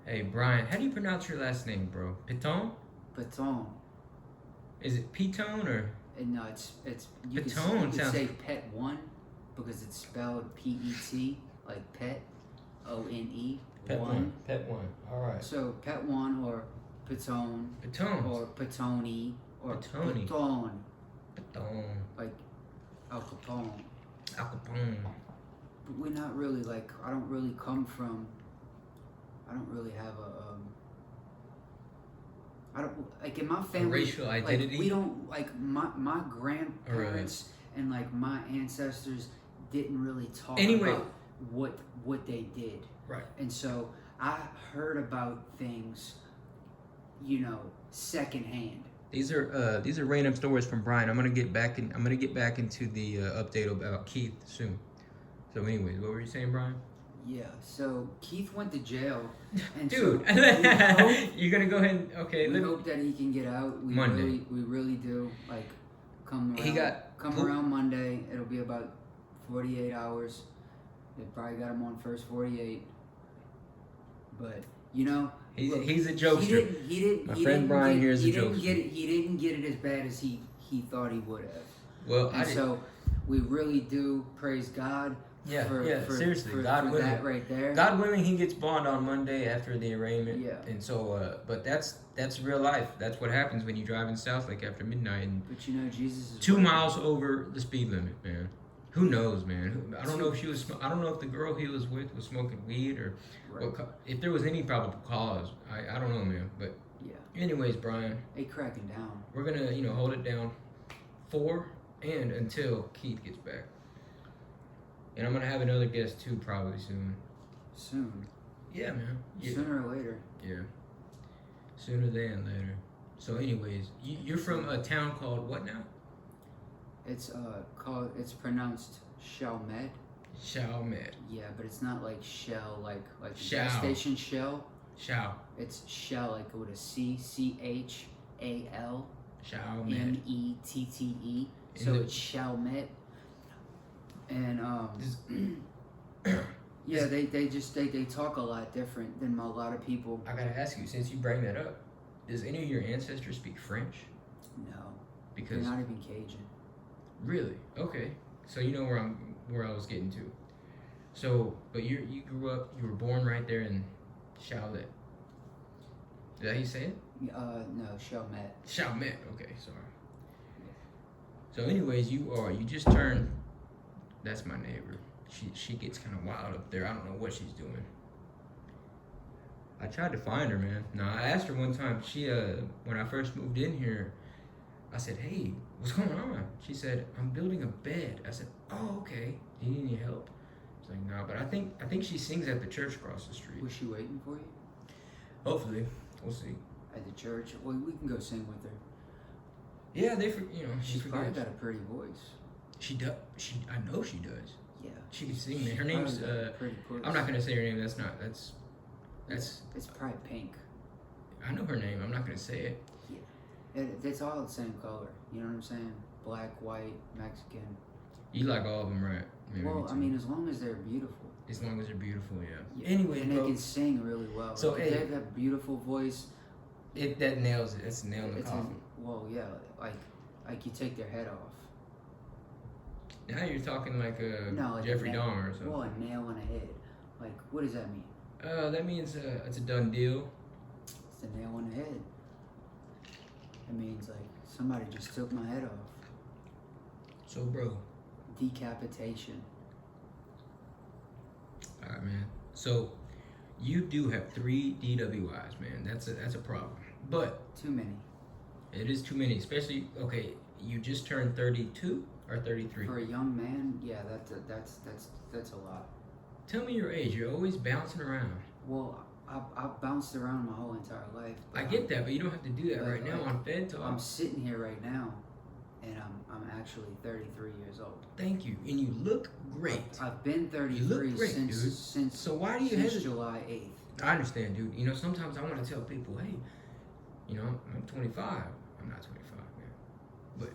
Hey, Brian, how do you pronounce your last name, bro? Piton? Paton. Is it Piton or And no, it's you could Piton? Sounds say pet one because it's spelled PET like pet ONE Pet one. Pet one. All right. So pet one or Paton Piton. or Patoni or Patoni. Paton Piton. like Al Capone. Al Capone. But we're not really like I don't really have I don't like in my family. Racial identity. Like, we don't like my grandparents and like my ancestors didn't really talk about what they did. Right. And so I heard about things, secondhand. These are random stories from Brian. I'm gonna get back into the update about Keith soon. So, anyways, what were you saying, Brian? Yeah. So Keith went to jail, and dude, so you're gonna go ahead. Okay. We hope that he can get out. Monday. We really do. Like, come around. Around Monday. It'll be about 48 hours. They probably got him on first 48. But he's a jokester. He didn't. My friend Brian here is a jokester. He didn't get it as bad as he thought he would have. Well, so we really do praise God. Seriously, God willing, that right there. God willing, he gets bond on Monday after the arraignment. Yeah. And so, but that's real life. That's what happens when you drive in South Lake after midnight. And but Jesus is 2 miles over the speed limit, man. Who knows, man? I don't know if she was. I don't know if the girl he was with was smoking weed or if there was any probable cause. I don't know, man. But anyways, Brian. They cracking down. We're gonna hold it down for and until Keith gets back. And I'm gonna have another guest too, probably soon. Soon. Yeah, man. Yeah. Sooner or later. Yeah. Sooner than later. So, anyways, you're from a town called what now? It's pronounced Chalmette. Chalmette. Yeah, but it's not like Shell, like Shell. Gas station Shell. Shell. It's Shell, like with a C, CHAL. Chalmette. METTE. So it's Chalmette. And they talk a lot different than a lot of people. I gotta ask you, since you bring that up, does any of your ancestors speak French? No, because they're not even Cajun. Really? Okay. So you know where I was getting to. So, but you grew up, you were born right there in Chalmette. Is that how you say it? No, Chalmette. Chalmette. Okay, sorry. So, anyways, you just turned. That's my neighbor. She gets kind of wild up there. I don't know what she's doing. I tried to find her, man. No, I asked her one time. She when I first moved in here, I said, "Hey, what's going on?" She said, "I'm building a bed." I said, "Oh, okay. Do you need any help?" She's like, "No," but I think she sings at the church across the street. Was she waiting for you? Hopefully, we'll see. At the church, well, we can go sing with her. Yeah, she's probably got a pretty voice. She does. I know she does. Yeah. She can sing. Her name's. I'm not gonna say her name. That's. It's probably Pink. I know her name. I'm not gonna say it. Yeah. It's all the same color. You know what I'm saying? Black, white, Mexican. You like all of them, right? Maybe well, I mean, as long as they're beautiful. As long as they're beautiful, yeah. Anyway, and they can sing really well. So they have that beautiful voice. That nails it. It's a nail in the coffin. Well, yeah, like you take their head off. Now you're talking like Jeffrey Dahmer or something. Well, a nail in the head. Like, what does that mean? That means it's a done deal. It's a nail in the head. It means like somebody just took my head off. So, bro. Decapitation. All right, man. So, you do have 3 DWIs, man. That's a problem. But too many. It is too many, especially you just turned 32 or 33. For a young man, yeah, that's a lot. Tell me your age. You're always bouncing around. Well, I've bounced around my whole entire life. I get that, but you don't have to do that right now on FedTalk. I'm sitting here right now, and I'm actually 33 years old. Thank you, and you look great. I've been 33 you look great, since so why do you since July 8th. I understand, dude. Sometimes I want to tell people, hey, I'm 25. I'm not 25, man. But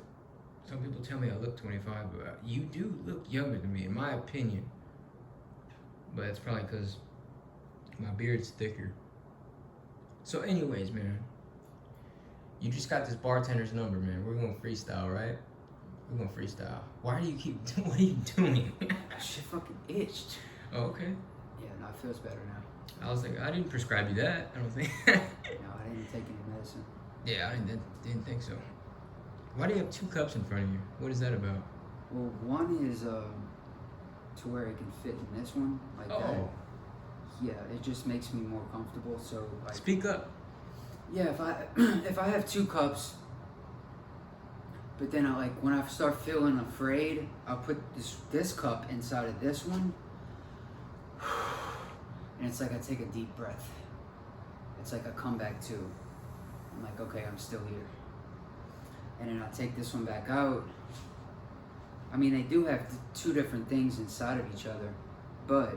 some people tell me I look 25, but you do look younger than me, in my opinion. But it's probably because my beard's thicker. So, anyways, man, you just got this bartender's number, man. We're gonna freestyle, right? We're gonna freestyle. Why do you keep? What are you doing? Shit fucking itched. Oh, okay. Yeah, no, it feels better now. I was like, I didn't prescribe you that. I don't think. No, I didn't take any medicine. Yeah, I didn't think so. Why do you have 2 cups in front of you? What is that about? Well, one is to where it can fit in this one, like that. Oh, Yeah, it just makes me more comfortable. So, like, speak up. yeah, if I if I have 2 cups, but then when I start feeling afraid, I'll put this cup inside of this one, and it's like I take a deep breath. It's like I come back to. I'm like, okay, I'm still here. And then I take this one back out. I mean, they do have 2 different things inside of each other, but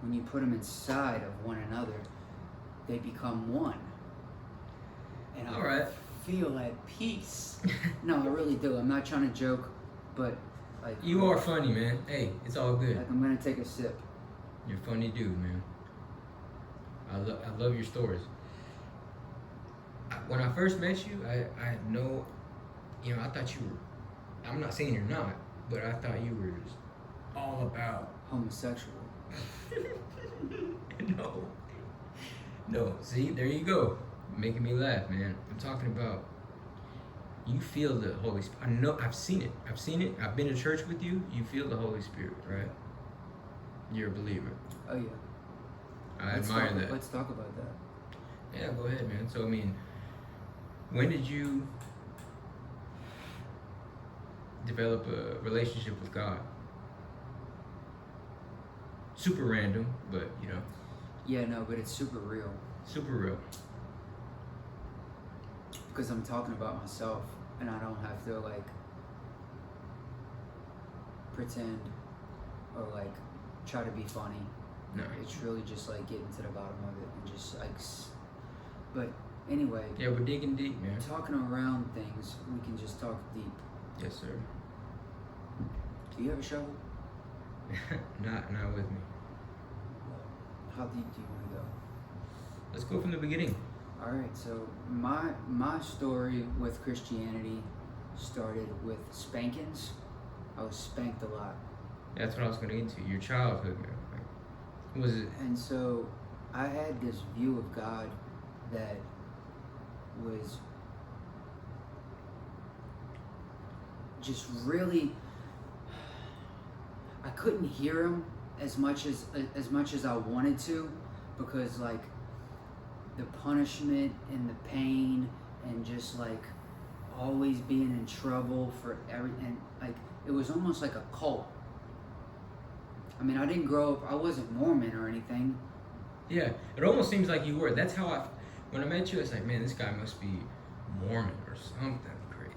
when you put them inside of one another, they become one. And I All right. feel at peace. No, I really do. I'm not trying to joke, but like You are funny, man. Hey, it's all good. like I'm gonna take a sip. You're a funny dude, man. I love your stories. When I first met you, I had no, I thought you were, I'm not saying you're not, but I thought you were just all about. Homosexual. No, see, there you go. Making me laugh, man. I'm talking about, you feel the Holy Spirit. I know, I've seen it. I've been to church with you. You feel the Holy Spirit, right? You're a believer. Oh yeah. I admire that. Let's talk about that. Yeah, go ahead, man. So, I mean, when did you develop a relationship with God? Super random, but, Yeah, no, but it's super real. super real. Because I'm talking about myself, and I don't have to pretend or try to be funny. No. It's really just getting to the bottom of it and just but anyway. Yeah, we're digging deep, man. Talking around things, we can just talk deep. Yes, sir. Do you have a shovel? Not with me. How deep do you want to go? Let's go from the beginning. All right, so my story with Christianity started with spankings. I was spanked a lot. That's what I was going to get into. Your childhood, man. Was it? And so I had this view of God that was just really, I couldn't hear him as much as I wanted to, because the punishment and the pain and just always being in trouble for everything, it was almost like a cult. I mean, I didn't grow up, I wasn't Mormon or anything. Yeah, it almost seems like you were. That's how when I met you, I was like, man, this guy must be Mormon or something crazy.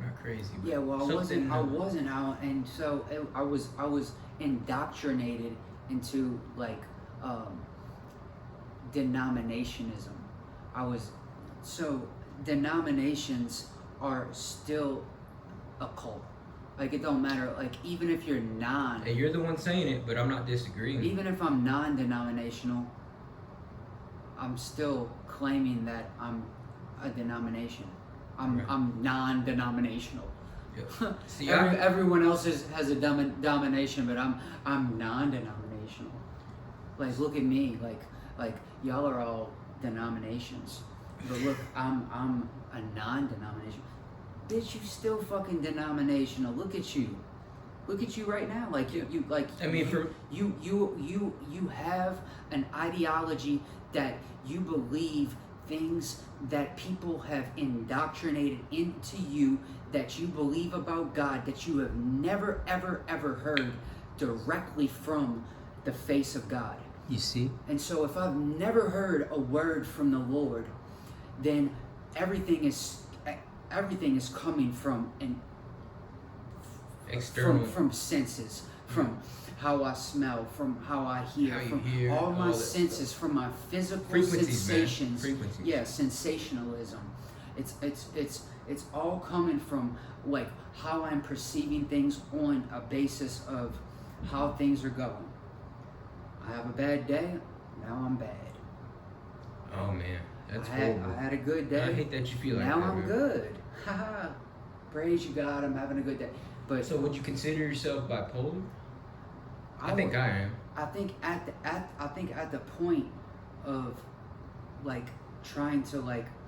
Not crazy. But yeah, well, I something. wasn't out, and so I was indoctrinated into denominationism. Denominations are still a cult. It don't matter. Even if you're Hey, you're the one saying it, but I'm not disagreeing. even if I'm non-denominational, I'm still claiming that I'm a denomination. Right. I'm non-denominational. Yeah. See, Everyone else has a domination, but I'm non-denominational. Look at me. Y'all are all denominations, but look, I'm a non-denomination. Bitch, you still fucking denominational. Look at you right now. You have an ideology that you believe things that people have indoctrinated into you, that you believe about God, that you have never ever ever heard directly from the face of God. You see? And so if I've never heard a word from the Lord, then everything is coming from External. from senses, from how I smell, from how I hear, all my senses, from my physical sensations. Frequencies. Yeah, sensationalism. It's all coming from how I'm perceiving things on a basis of how things are going. I have a bad day, now I'm bad. Oh man. That's I had, horrible. I had a good day. I hate that you feel like now that. I'm man. good. Haha. Praise you, God. I'm having a good day. But So would you consider yourself bipolar? I think would- I am. I think at the point of like trying to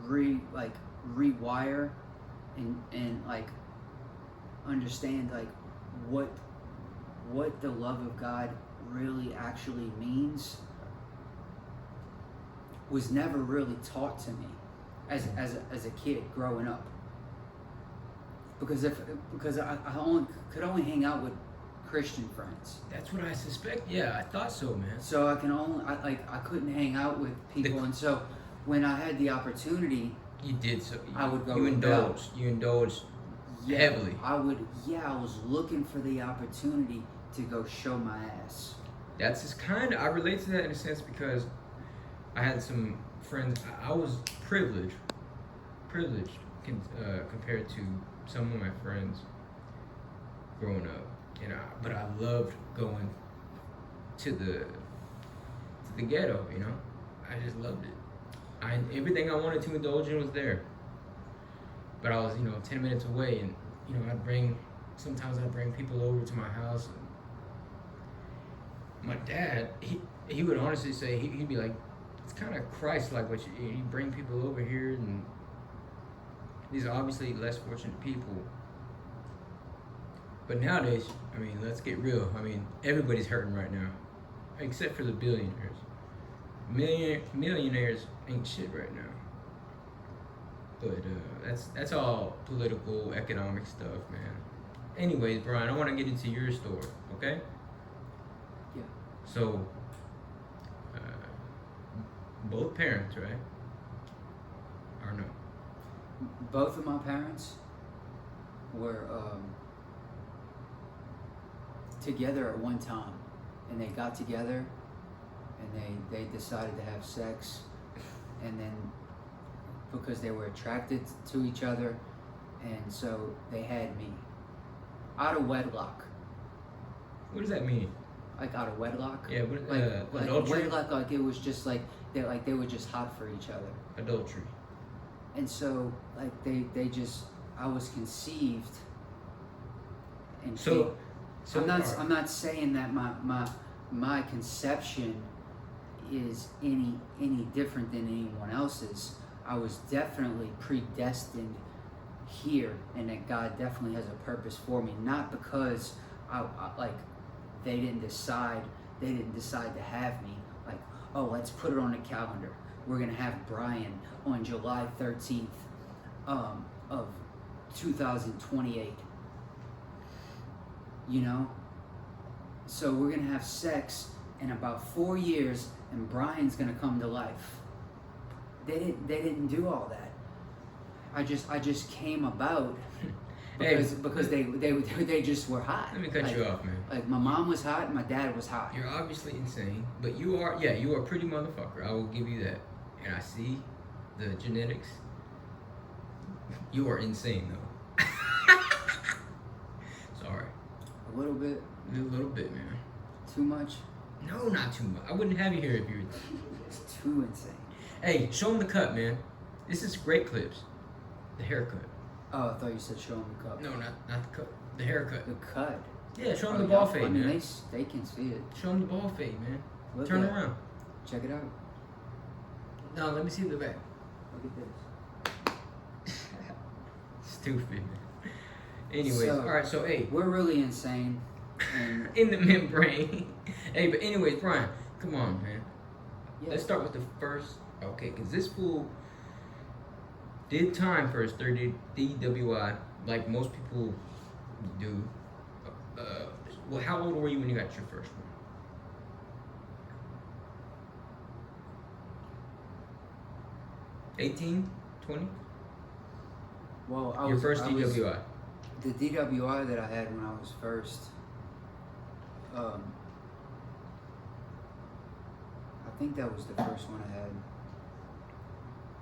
rewire and like understand like what the love of God really actually means was never really taught to me as a kid growing up. Because I could only hang out with Christian friends. That's what I suspect. Yeah, I thought so, man. So I couldn't hang out with people, and so when I had the opportunity, You did so. I would go You rebel. indulged. You indulged yeah, heavily. I was looking for the opportunity to go show my ass. That's just kind of. I relate to that in a sense because I had some friends. I was privileged compared to some of my friends growing up, but I loved going to the ghetto. You know, I just loved it. Everything I wanted to indulge in was there. But I was 10 minutes away, and sometimes I'd bring people over to my house. My dad, he would honestly say he'd be like, it's kind of Christ-like what you bring people over here, and these are obviously less fortunate people. But nowadays, I mean, let's get real. I mean, everybody's hurting right now, except for the billionaires. Millionaires ain't shit right now. But that's all political, economic stuff, man. Anyways, Brian, I want to get into your story, okay? Yeah. So, both parents, right? Or no? Both of my parents were together at one time, and they got together, and they decided to have sex, and then because they were attracted to each other, and so they had me out of wedlock. What does that mean? Like out of wedlock? Yeah, like adultery? wedlock, like it was just like they were just hot for each other. Adultery. And so like they just I was conceived and So I'm not saying that my conception is any different than anyone else's. I was definitely predestined here, and that God definitely has a purpose for me. Not because I like they didn't decide to have me. Like, oh, let's put it on the calendar. We're gonna have Brian on July 13th of 2028. You know? So we're gonna have sex in about 4 years, and Brian's gonna come to life. They didn't do all that. I just came about because they just were hot. Let me cut you off, man. Like my mom was hot and my dad was hot. You're obviously insane, but you are a pretty motherfucker. I will give you that. And I see the genetics. You are insane though. Sorry. A little bit. A little bit, man. Too much. No, not too much. I wouldn't have you here if you were. It's too insane. Hey, show them the cut, man. This is great clips. The haircut. Oh, I thought you said show them the cut. No, not the cut. The haircut. The cut. Yeah, show them the ball fade, I mean, man. they can see it. Show them the ball fade, man. Look Turn at around. Check it out. No, let me see the back. Look at this. Stupid, man. Anyways, So, all right. So, hey, We're really insane. And in the membrane. Hey, but anyways, Brian, come on, man. yeah. Let's start with the first. Okay, because this fool did time for his 30 DWI, like most people do. Well, how old were you when you got your first one? 18? 20? Well, Your first DWI. The DWI that I had when I was first, I think that was the first one I had.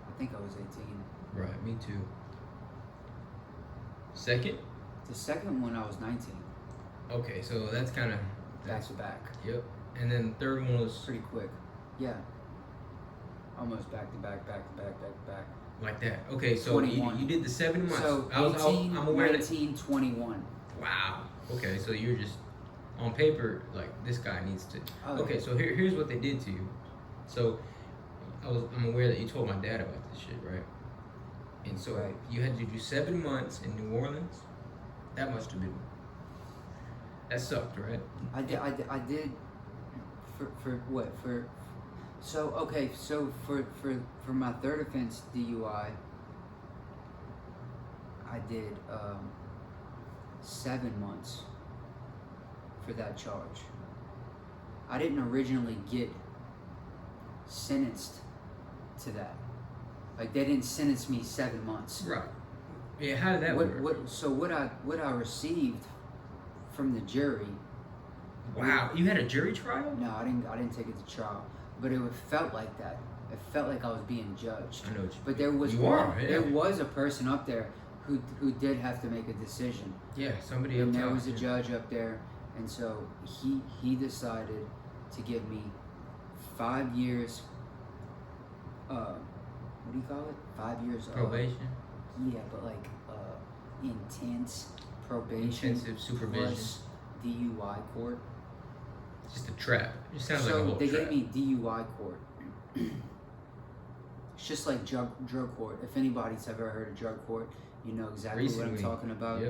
I think I was 18. Right, me too. Second? The second one I was 19. Okay, so that's kind of... Back to back. Yep. And then the third one was... Pretty quick. Yeah. almost back to back, back to back, back to back. Like that. Okay, so 21. you did the 7 months. So I'm aware 19, 21. Wow. Okay, so you're just on paper like this guy needs to. Oh, Okay, yeah. so here's what they did to you. So I'm aware that you told my dad about this shit, right? And so Right. you had to do 7 months in New Orleans. That must have been. That sucked, right? I did for what for. So okay, so for my third offense DUI, I did 7 months for that charge. I didn't originally get sentenced to that. Like they didn't sentence me 7 months. Right. Yeah. How did that work? What I received from the jury. Wow. You had a jury trial? No, I didn't take it to trial, but it felt like that. It felt like I was being judged. I know what you. But there was You are, yeah. there was a person up there who did have to make a decision. Yeah. Somebody up And there top, was a yeah. judge up there, and so he decided to give me 5 years. What do you call it? 5 years Probation. Yeah, but like intense probation, Intensive supervision. plus DUI court. Just a trap. It sounds So like a whole they trap. gave me DUI court. It's just like drug court. If anybody's ever heard of drug court, you know exactly what Recently. I'm talking about.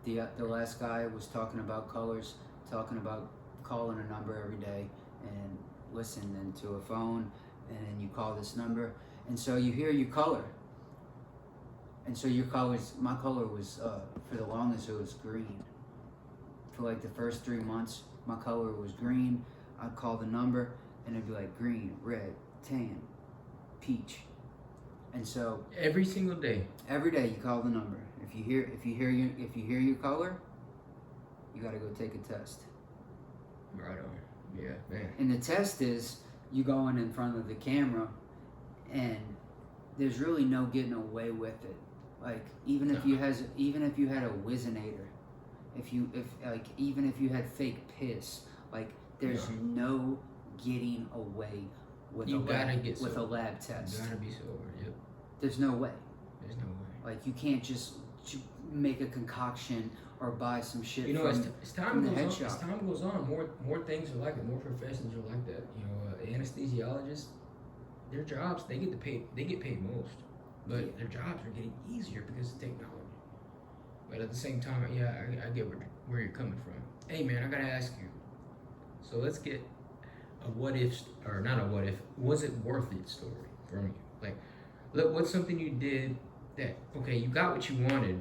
Yep. The last guy was talking about colors, talking about calling a number every day and listening to a phone, and then you call this number, and so you hear your color. And so my color was, for the longest, it was green. For like the first 3 months, my color was green. I'd call the number, and it'd be like green, red, tan, peach. And so Every single day. every day you call the number. If you hear your color, you got to go take a test. Right on. Yeah, man. And the test is you go in front of the camera, and there's really no getting away with it. Like even if you had a Wizinator, even if you had fake piss, like there's no getting away with You gotta get with a sober. lab test. You gotta be sober. Yep. There's no way. There's no way. Like you can't just make a concoction or buy some shit. You know, from, as time from the goes head on, shop. as time goes on, more things are like it. More professions are like that. You know, anesthesiologists, their jobs they get paid most, but Yeah. their jobs are getting easier because of technology. But at the same time, yeah, I get where you're coming from. Hey, man, I gotta ask you. So let's get a what if, or not a what if. Was it worth it story from you? Like, look, what's something you did that okay, you got what you wanted,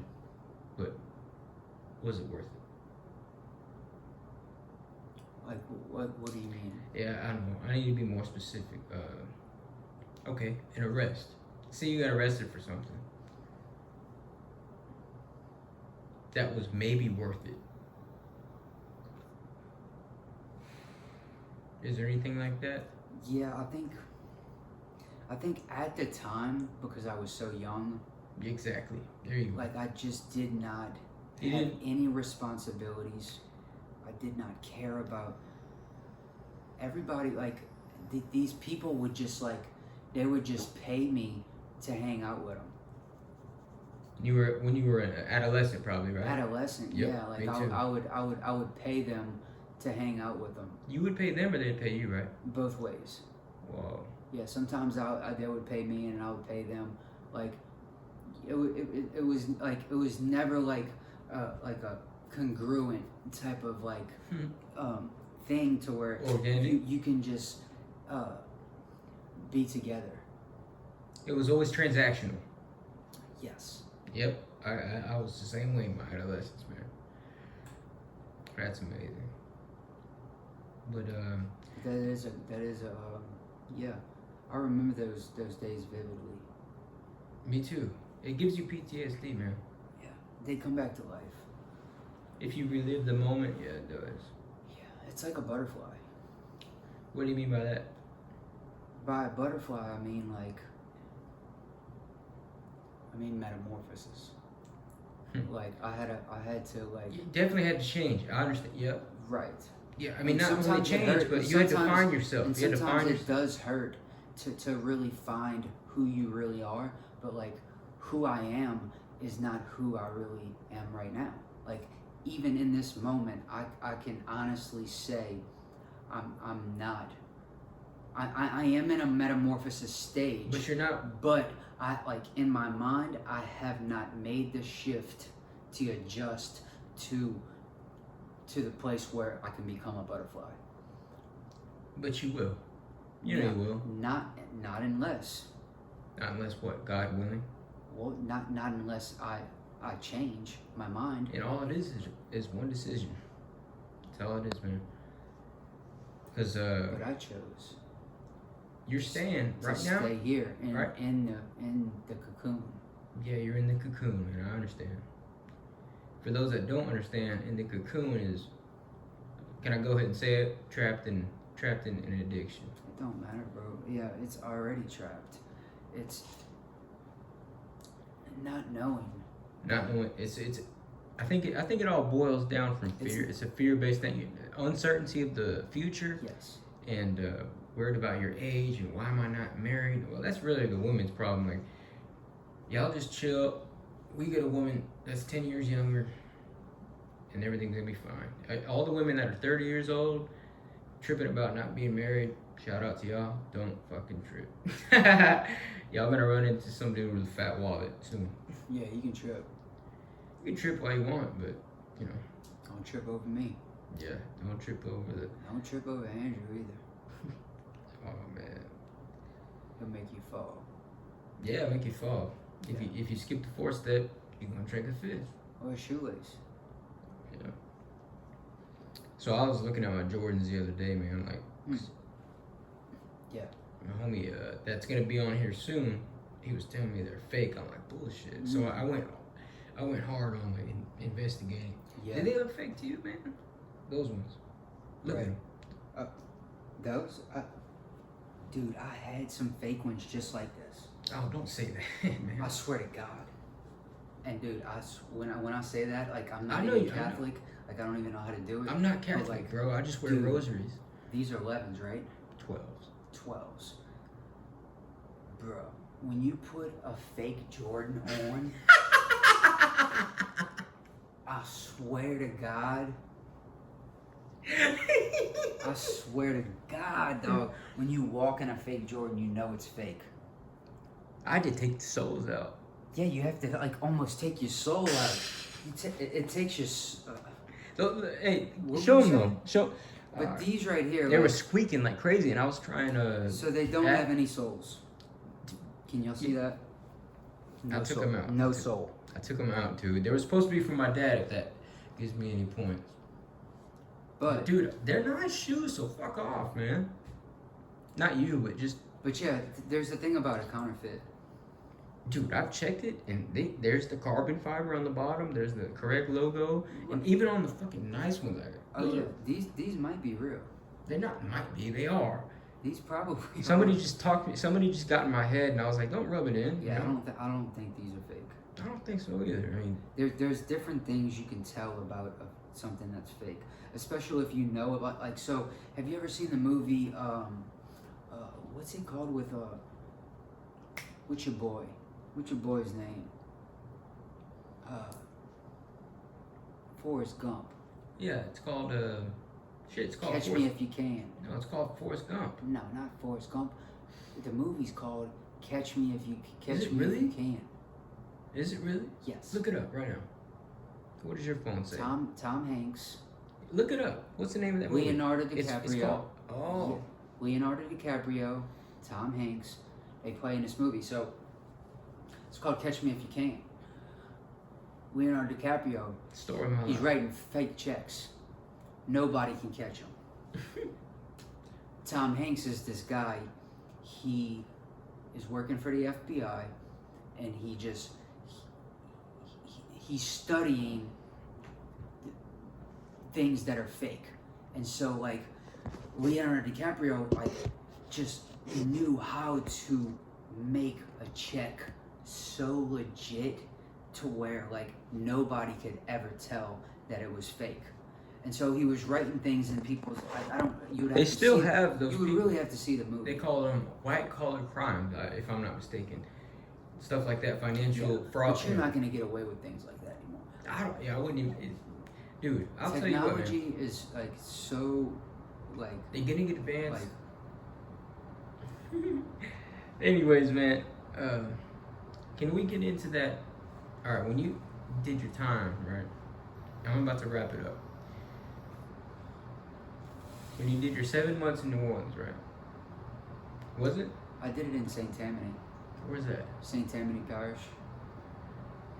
but was it worth it? Like what do you mean? Yeah, I don't know. I need to be more specific. Okay, an arrest. Say you got arrested for something that was maybe worth it. Is there anything like that? Yeah, I think at the time, because I was so young, Exactly. There you go. like I just did not You have didn't- any responsibilities. I did not care about everybody. Like these people would just they would just pay me to hang out with them. When you were an adolescent, probably, right? Adolescent, Yep, yeah. Like me too. I would pay them to hang out with them You would pay them, or they'd pay you, right? both ways. Whoa. Yeah, sometimes they would pay me and I would pay them. Like it was never like a congruent type of thing to where Organic. you can just be together. It was always transactional. Yes. Yep. I was the same way in my adolescence, man. That's amazing. But That is a yeah. I remember those days vividly. me too. It gives you PTSD, man. Yeah, they come back to life. If you relive the moment, yeah, it does. Yeah, it's like a butterfly. What do you mean by that? By a butterfly, I mean metamorphosis. Like I had to You definitely had to change. I understand. Yep. right. Yeah, I mean, And not only sometimes it change, hurt, but and you had to sometimes- find yourself. And You had to sometimes find it does hurt to really find who you really are. But like, who I am is not who I really am right now. Like, even in this moment, I can honestly say I'm not. I am in a metamorphosis stage. But you're not. But I, like, in my mind, I have not made the shift to adjust to the place where I can become a butterfly. But you will. You know you will. Not unless. Not unless what? God willing. Well, not unless I change my mind. And all it is one decision. That's all it is, man. Because But I chose. You're staying to right now. Stay here right? in the cocoon. Yeah, you're in the cocoon, man. I understand. For those that don't understand, in the cocoon is, can I go ahead and say it? Trapped in an addiction. It don't matter, bro. Yeah, it's already trapped. It's not knowing. Not knowing. It's. I think it all boils down from fear. It's a fear-based thing. Uncertainty of the future. Yes. And worried about your age and why am I not married? Well, that's really the women's problem. Like, y'all just chill. We get a woman that's 10 years younger, and everything's gonna be fine. All the women that are 30 years old, tripping about not being married, shout out to y'all. Don't fucking trip. Y'all gonna run into some dude with a fat wallet soon. Yeah, you can trip. You can trip all you want, but, you know. Don't trip over me. Yeah, don't trip over the... Don't trip over Andrew either. Oh, man. He'll make you fall. Yeah, make you fall. If you skip the fourth step, you're gonna break the fifth. Or a shoelace. Yeah. So I was looking at my Jordans the other day, man. Like, yeah. My homie, that's gonna be on here soon. He was telling me they're fake. I'm like, bullshit. So I went hard on like investigating. Yeah. Did they look fake to you, man? Those ones. Look at them. Those? Dude, I had some fake ones just like this. Oh, don't say that, man. I swear to God. And dude, when I say that, like, I'm not I know even you, Catholic. Like, I don't even know how to do it. I'm not Catholic, like, bro. I just wear dude, rosaries. These are 11s, right? 12s. 12s. Bro, when you put a fake Jordan on, I swear to God. I swear to God, dog. When you walk in a fake Jordan, you know it's fake. I did take the soles out. Yeah, you have to like almost take your soul out. It takes your. Hey, show them though. Show. But these right here, they were squeaking like crazy, and I was trying to. So they don't have any souls. Can y'all see that? No, I took them out. No soul. I took them out, dude. They were supposed to be for my dad, if that gives me any points. But dude, they're nice shoes, so fuck off, man. Not you, but just. But yeah, there's the thing about a counterfeit. Dude, I've checked it, and there's the carbon fiber on the bottom. There's the correct logo, and even on the fucking nice ones, yeah, these might be real. They're not might be. They are. These probably. Somebody just talked me. Somebody just got in my head, and I was like, "Don't rub it in." Yeah, you know? I don't think these are fake. I don't think so either. I mean, there's different things you can tell about something that's fake, especially if you know about, like, so have you ever seen the movie what's it called with what's your boy's name? Forrest Gump. yeah, it's called it's called Catch Me If You Can. No, it's called Forrest Gump. No, not Forrest Gump. The movie's called Catch Me If You Is it Me really? If You Can. Is it really? Yes. Look it up right now. What does your phone say? Tom Hanks. Look it up. What's the name of that movie? Leonardo DiCaprio. It's called. Oh. Yeah. Leonardo DiCaprio, Tom Hanks. They play in this movie. So it's called Catch Me If You Can. Leonardo DiCaprio. Story of my He's life. writing fake checks. Nobody can catch him. Tom Hanks is this guy. He is working for the FBI, and he's studying things that are fake. And so, like, Leonardo DiCaprio, like, just knew how to make a check so legit to where, like, nobody could ever tell that it was fake. And so he was writing things in people's. I don't. You would have They to still see, have those You would people. really have to see the movie. They call them white collar crimes, if I'm not mistaken. Stuff like that, financial fraud. But you're not going to get away with things like that anymore. I wouldn't even. Dude, I'll tell you what, man. Technology is like so, like. They're getting advanced. Like, anyways, man, can we get into that? All right, when you did your time, right? I'm about to wrap it up. When you did your 7 months in New Orleans, right? Was it? I did it in St. Tammany. Where's that? St. Tammany Parish.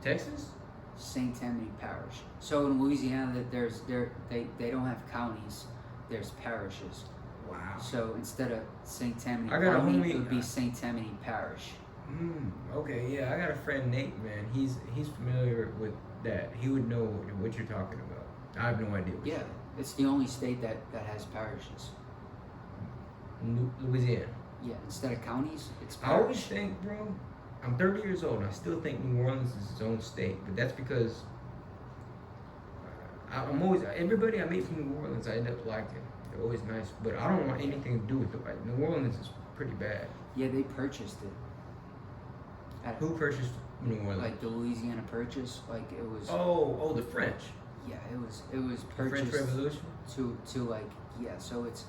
Texas? St. Tammany Parish. So in Louisiana, they don't have counties. There's parishes. Wow. So instead of St. Tammany I got a County, homie- it would be St. Tammany Parish. Okay, yeah, I got a friend, Nate, man. He's familiar with that. He would know what you're talking about. I have no idea. Yeah, it's the only state that has parishes. Louisiana. Yeah, instead of counties, it's I always parish. think, bro, I'm 30 years old and I still think New Orleans is its own state, but that's because I'm always, everybody I meet from New Orleans, I end up liking. They're always nice, but I don't want anything to do with it. Like, New Orleans is pretty bad. Yeah, they purchased it. Who purchased New Orleans? Like the Louisiana Purchase, like it was. Oh, the French. Yeah, it was The purchased French Revolution. to like so it's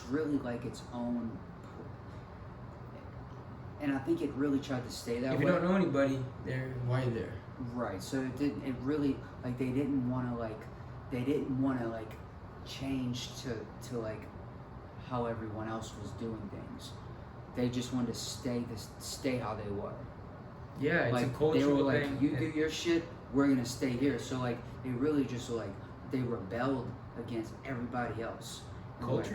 really like its own. And I think it really tried to stay that If way. you don't know anybody there, why are you there? Right. So it didn't. It really like they didn't want to like change to like how everyone else was doing things. They just wanted to stay how they were. Yeah, it's Like a they cultural were like, thing. you do your shit, we're gonna stay here. So like they really just like they rebelled against everybody else. And, like,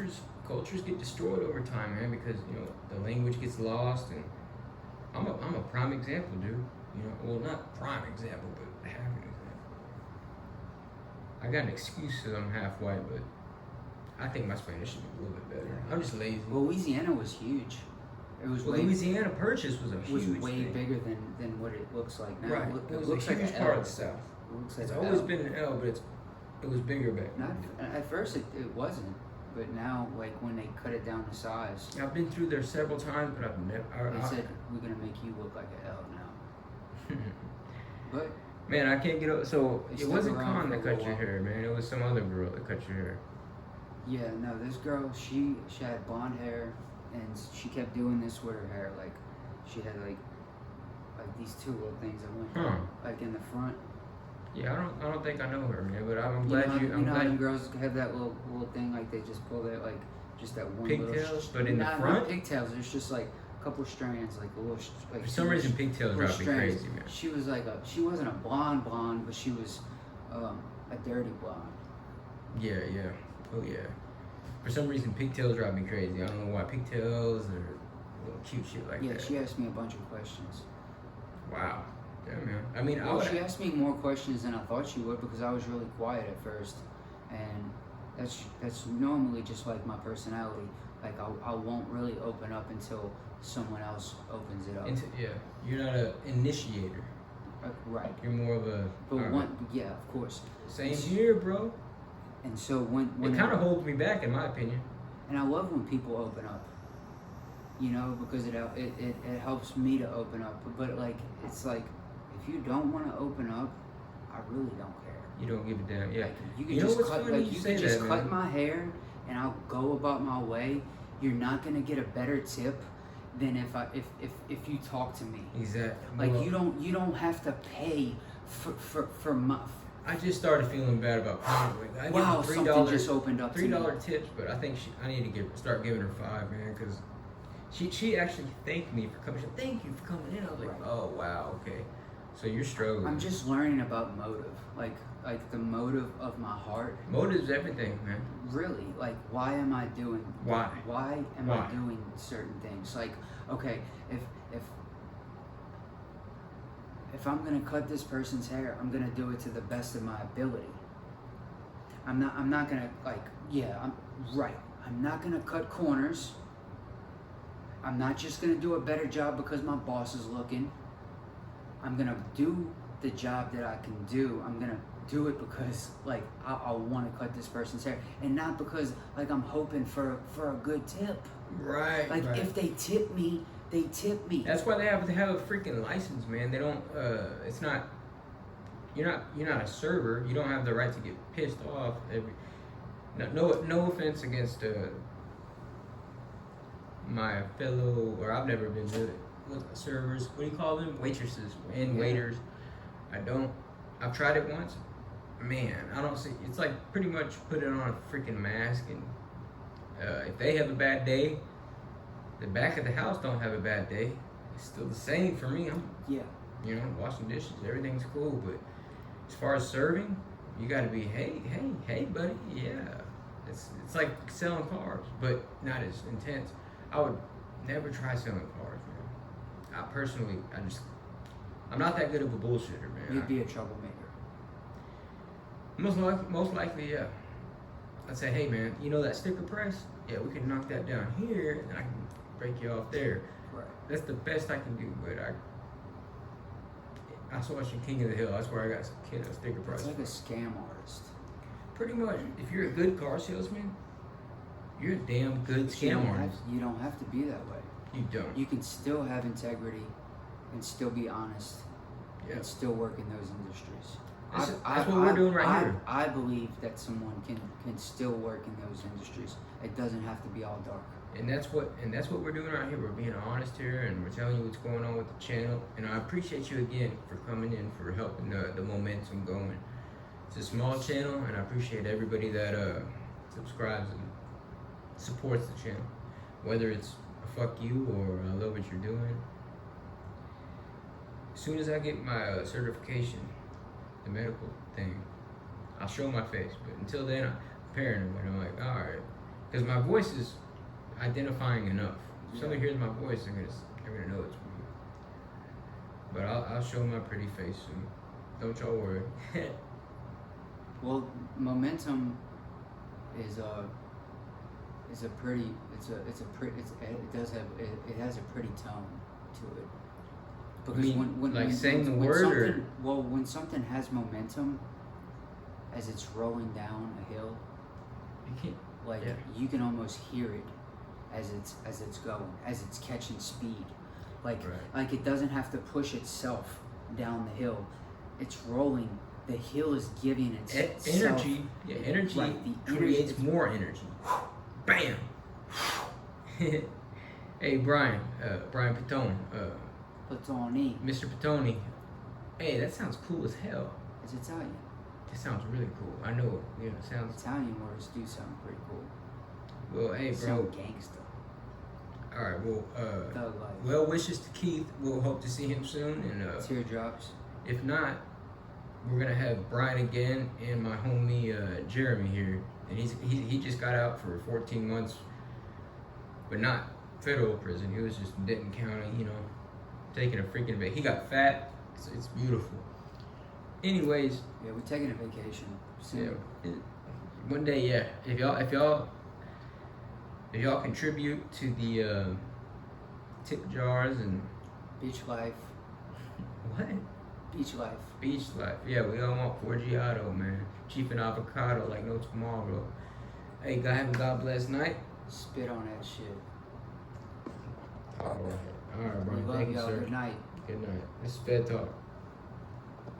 Cultures get destroyed over time, man, because the language gets lost, and I'm a prime example, dude. Well, not prime example, but half an example. I got an excuse because I'm half white, but I think my Spanish should be a little bit better. I'm just lazy. Louisiana was huge. It was way Louisiana Purchase was a huge way thing. bigger than what it looks like now. Right, It it was looks a like huge an part L. of the South. It looks like It's an always L. been an L, but it was bigger back Not then. at first it wasn't, but now like when they cut it down to size, I've been through there several times, but I've never. they said we're gonna make you look like an L now. But Man, I can't get over. So They it stuck wasn't around Con that for a cut your while. hair, man. It was some other girl that cut your hair. yeah, no, this girl she had blonde hair, and she kept doing this with her hair. Like she had like these two little things that went Huh. like in the front. Yeah, I don't think I know her, man. But I'm You glad know, you. you I'm know how glad. them girls have that little thing, like they just pull that like just that one Pigtails, little but in the not front? pigtails. There's just like a couple strands, like a little like For some reason, pigtails little drive me strands. crazy, man. She was like she wasn't a blonde, but she was a dirty blonde. Yeah. Oh yeah. For some reason, pigtails drive me crazy. I don't know why. Pigtails or little cute shit like Yeah, that. she asked me a bunch of questions. Wow. Yeah, man. I mean, Well, she asked me more questions than I thought she would because I was really quiet at first, and that's normally just like my personality. Like I won't really open up until someone else opens it up. Yeah, you're not an initiator. Right. You're more of a. But alright. yeah, of course. Same here, bro. And so when It kind of holds me back, in my opinion. and I love when people open up, because it helps me to open up. But like it's like if you don't want to open up, I really don't care. You don't give a damn. Yeah. Like, you can You know just what's cut funny? like You you say can just that, cut man. my hair and I'll go about my way. You're not gonna get a better tip than if you talk to me. Exactly. Like Well, you don't have to pay for my. I just started feeling bad about Conway. I Wow, give her something just opened up to me. $3 tips, but I think I need to start giving her $5, man, because she actually thanked me for coming. She said, "Thank you for coming in." I was like, Right. "Oh wow, okay." So you're struggling. I'm just learning about motive, like the motive of my heart. Motive's everything, man. Really, like why am I doing? Why? Why am Why? I doing certain things? Like, okay, if I'm gonna cut this person's hair, I'm gonna do it to the best of my ability. I'm not gonna I'm not gonna cut corners. I'm not just gonna do a better job because my boss is looking. I'm gonna do the job that I can do. I'm gonna do it because like I want to cut this person's hair, and not because like I'm hoping for a good tip. Right. Like right. if they tip me, they tip me. That's why they have to have a freaking license, man. They don't. It's not. You're not a server. You don't have the right to get pissed off. No offense against my fellow, or I've never been to servers. What do you call them? Waitresses and waiters. I don't. I've tried it once. Man, I don't see. It's like pretty much putting on a freaking mask, and if they have a bad day, the back of the house don't have a bad day. It's still the same for me. I'm washing dishes. Everything's cool, but as far as serving, you got to be hey, buddy. Yeah, it's like selling cars, but not as intense. I would never try selling cars, man. I'm not that good of a bullshitter, man. You'd be a troublemaker. Most likely, yeah. I'd say, hey, man, you know that sticker press? Yeah, we can knock that down here, and I can break you off there. Right. That's the best I can do, but I saw King of the Hill. That's where I got a sticker press. It's like a scam artist. Pretty much. If you're a good car salesman, you're a damn good scam artist. You don't have to be that way. You don't. You can still have integrity and still be honest and still work in those industries. That's what we're doing right here. I believe that someone can still work in those industries. It doesn't have to be all dark. And that's what we're doing right here. We're being honest here, and we're telling you what's going on with the channel. And I appreciate you again for coming in, for helping the momentum going. It's a small channel, and I appreciate everybody that subscribes and supports the channel. Whether it's a fuck you or I love what you're doing. As soon as I get my certification, the medical thing, I'll show my face. But until then, I'm paranoid. I'm like, all right, because my voice is identifying enough. If somebody hears my voice, they're gonna know it's me. But I'll show my pretty face soon. Don't y'all worry. Well, momentum is it has a pretty tone to it. Because when something has momentum, as it's rolling down a hill, you can almost hear it as it's going, as it's catching speed. Like it doesn't have to push itself down the hill. It's rolling. The hill is giving itself energy. Yeah, energy creates more energy. Bam. Hey, Brian Patone. Patoni. Mr. Patoni. Hey, that sounds cool as hell. It's Italian. It sounds really cool. I know it. Yeah, it sounds. Italian words do sound pretty cool. Well, hey, bro. Sound gangsta. All right. Well, well wishes to Keith. We'll hope to see him soon. And teardrops. If not, we're gonna have Brian again and my homie Jeremy here, and he just got out for 14 months, but not federal prison. He was just in Denton County, taking a freaking vacation. He got fat. It's beautiful. Anyways. Yeah, we're taking a vacation soon. Yeah. One day, yeah. If y'all contribute to the tip jars and beach life. What? Beach life. Beach life. Yeah, we all want Forgiato, man. Chief and avocado like no tomorrow. Hey, have a God bless night. Spit on that shit. All right, bro. We love y'all. Good night. Good night. This is FedTalk.